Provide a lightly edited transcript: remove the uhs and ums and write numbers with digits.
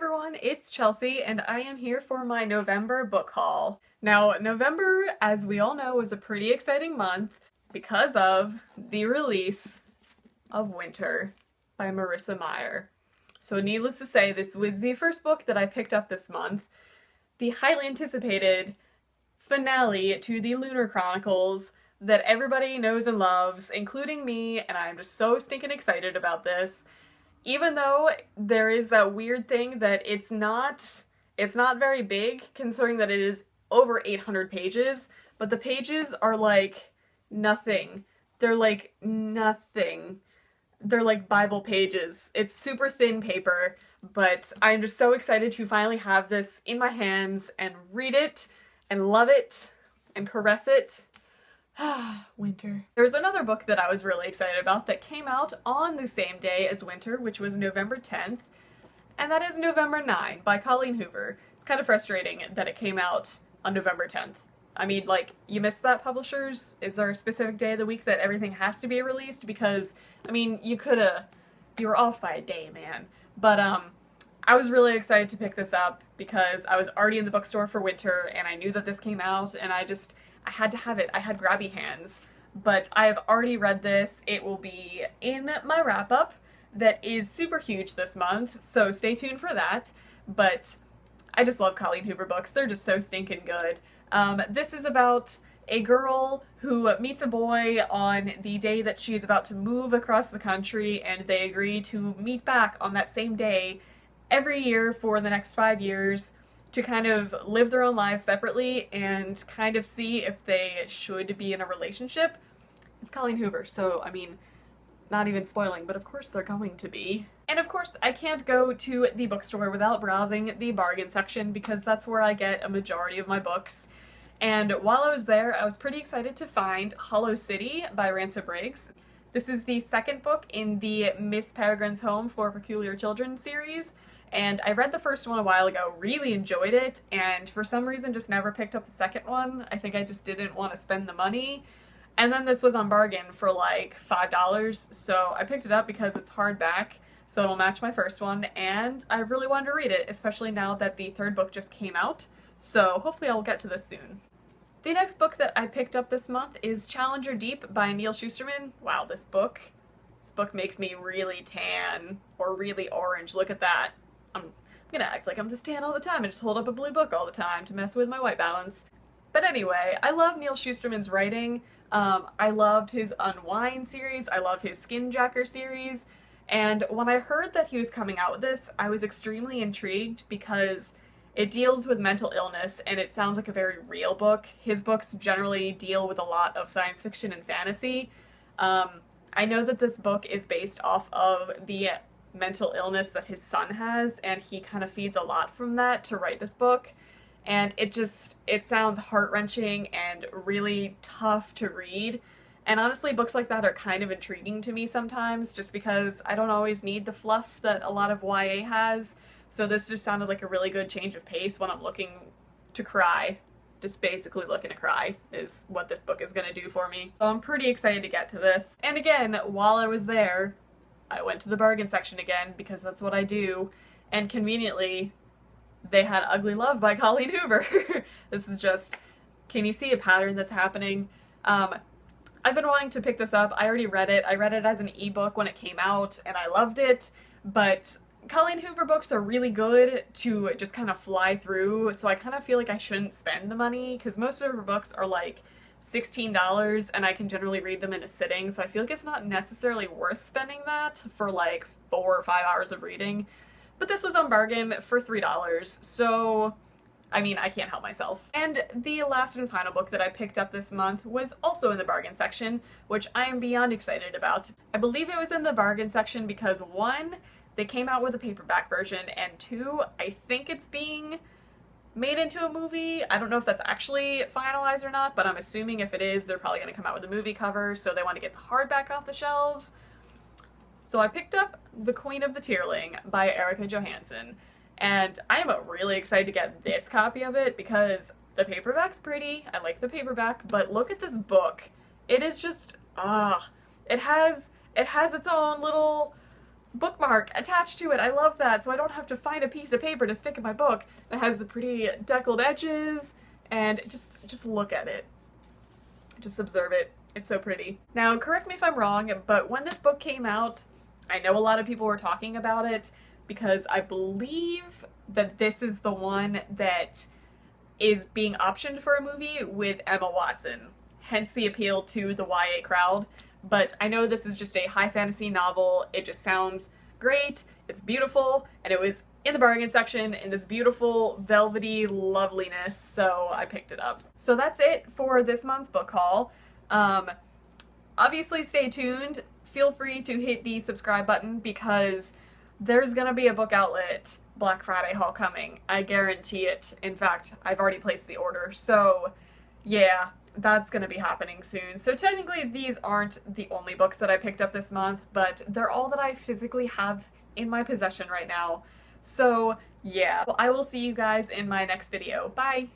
everyone, it's Chelsea and I am here for my November book haul. Now, November, as we all know, is a pretty exciting month because of the release of Winter by Marissa Meyer. So needless to say, this was the first book that I picked up this month, the highly anticipated finale to the Lunar Chronicles that everybody knows and loves, including me, and I'm just so stinking excited about this. Even though there is that weird thing that it's not very big, considering that it is over 800 pages, but the pages are like nothing. They're like nothing. They're like Bible pages. It's super thin paper, but I'm just so excited to finally have this in my hands and read it and love it and caress it. Winter. There was another book that I was really excited about that came out on the same day as Winter, which was November 10th, and that is November 9 by Colleen Hoover. It's kind of frustrating that it came out on November 10th. I mean, like, you missed that, publishers? Is there a specific day of the week that everything has to be released? Because, I mean, you were off by a day, man. But, I was really excited to pick this up because I was already in the bookstore for Winter and I knew that this came out and I had to have it. I had grabby hands. But I have already read this. It will be in my wrap-up that is super huge this month, so stay tuned for that. But I just love Colleen Hoover books. They're just so stinking good. This is about a girl who meets a boy on the day that she is about to move across the country, and they agree to meet back on that same day every year for the next 5 years to kind of live their own lives separately and kind of see if they should be in a relationship. It's Colleen Hoover, so I mean, not even spoiling, but of course they're going to be. And of course, I can't go to the bookstore without browsing the bargain section because that's where I get a majority of my books. And while I was there, I was pretty excited to find Hollow City by Ransom Briggs. This is the second book in the Miss Peregrine's Home for Peculiar Children series. And I read the first one a while ago, really enjoyed it, and for some reason just never picked up the second one. I think I just didn't want to spend the money. And then this was on bargain for like $5, so I picked it up because it's hardback, so it'll match my first one, and I really wanted to read it, especially now that the third book just came out, so hopefully I'll get to this soon. The next book that I picked up this month is Challenger Deep by Neal Shusterman. Wow, this book makes me really tan, or really orange, look at that. I'm gonna act like I'm this tan all the time and just hold up a blue book all the time to mess with my white balance. But anyway, I love Neal Shusterman's writing. I loved his Unwind series, I love his Skinjacker series, and when I heard that he was coming out with this, I was extremely intrigued because it deals with mental illness and it sounds like a very real book. His books generally deal with a lot of science fiction and fantasy. I know that this book is based off of the mental illness that his son has, and he kind of feeds a lot from that to write this book. And it sounds heart-wrenching and really tough to read. And honestly, books like that are kind of intriguing to me sometimes, just because I don't always need the fluff that a lot of YA has. So this just sounded like a really good change of pace when I'm looking to cry. Just basically looking to cry is what this book is going to do for me. So I'm pretty excited to get to this. And again, while I was there, I went to the bargain section again because that's what I do. And conveniently, they had Ugly Love by Colleen Hoover. This is just, can you see a pattern that's happening? I've been wanting to pick this up. I already read it. I read it as an ebook when it came out and I loved it, but Colleen Hoover books are really good to just kind of fly through, so I kind of feel like I shouldn't spend the money because most of her books are like $16 and I can generally read them in a sitting, so I feel like it's not necessarily worth spending that for like 4 or 5 hours of reading. But this was on bargain for $3, so I mean, I can't help myself. And the last and final book that I picked up this month was also in the bargain section, which I am beyond excited about. I believe it was in the bargain section because 1, they came out with a paperback version, and 2, I think it's being made into a movie. I don't know if that's actually finalized or not, but I'm assuming if it is, they're probably going to come out with a movie cover, so they want to get the hardback off the shelves. So I picked up The Queen of the Tearling by Erica Johansson, and I am really excited to get this copy of it because the paperback's pretty, I like the paperback, but look at this book. It is just, it has its own little bookmark attached to it. I love that, so I don't have to find a piece of paper to stick in my book. It has the pretty deckled edges, and just look at it. Just observe it. It's so pretty. Now, correct me if I'm wrong, but when this book came out, I know a lot of people were talking about it because I believe that this is the one that is being optioned for a movie with Emma Watson, hence the appeal to the YA crowd. But I know this is just a high fantasy novel. It just sounds great, it's beautiful, and it was in the bargain section in this beautiful velvety loveliness, so I picked it up. So that's it for this month's book haul. Obviously stay tuned. Feel free to hit the subscribe button because there's gonna be a Book Outlet Black Friday haul coming. I guarantee it. In fact, I've already placed the order, so yeah, that's gonna be happening soon. So technically these aren't the only books that I picked up this month, but they're all that I physically have in my possession right now. So yeah, well, I will see you guys in my next video. Bye!